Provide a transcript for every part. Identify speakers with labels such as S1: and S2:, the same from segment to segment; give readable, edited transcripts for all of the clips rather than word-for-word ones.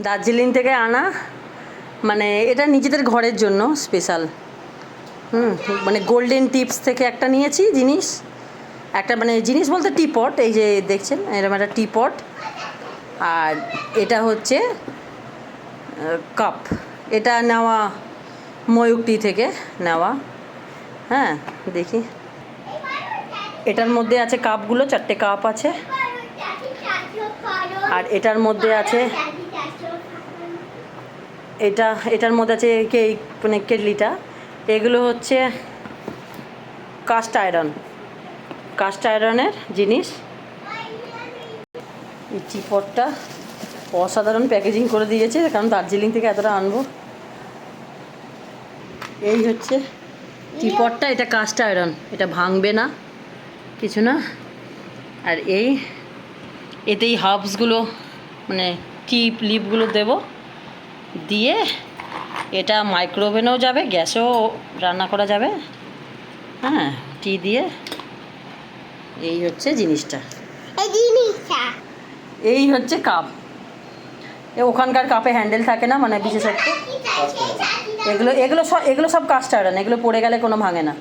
S1: দার্জিলিং থেকে আনা, মানে এটা নিজেদের ঘরের জন্য স্পেশাল। মানে গোল্ডেন টিপস থেকে একটা নিয়েছি জিনিস, একটা মানে জিনিস বলতে টিপট, এই যে দেখছেন এরকম একটা টিপট। আর এটা হচ্ছে কাপ, এটা নেওয়া ময়ূকটি থেকে নেওয়া। হ্যাঁ দেখি, এটার মধ্যে আছে কাপগুলো, 4টে কাপ আছে। আর এটার মধ্যে আছে এটার মধ্যে আছে মানে কেটলিটা। এগুলো হচ্ছে কাস্ট আয়রনের জিনিস। এই টিপটটা অসাধারণ প্যাকেজিং করে দিয়েছে, কারণ দার্জিলিং থেকে এতটা আনবো। এই হচ্ছে টিপটটা, এটা কাস্ট আয়রন, এটা ভাঙবে না কিছু না। আর এতেই হার্বসগুলো মানে লিপগুলো দেব, দিয়ে এটা মাইক্রোওভেনেও যাবে, গ্যাসেও রান্না করা যাবে। হ্যাঁ, টি দিয়ে। এই হচ্ছে জিনিসটা, এই হচ্ছে কাপ। ওখানকার কাপে হ্যান্ডেল থাকে না, মানে বিশেষত্ব এগুলো সব কাস্ট আয়রন, এগুলো পড়ে গেলে কোনো ভাঙে না।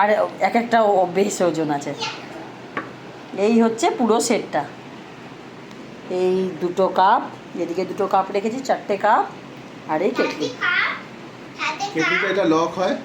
S1: আর এক একটা বেশ ওজন আছে। এই হচ্ছে পুরো সেটটা। এই 2টো কাপ, এদিকে 2টো কাপ রেখেছি, 4টে কাপ। আর এই কেটলি,
S2: এটা লক হয়।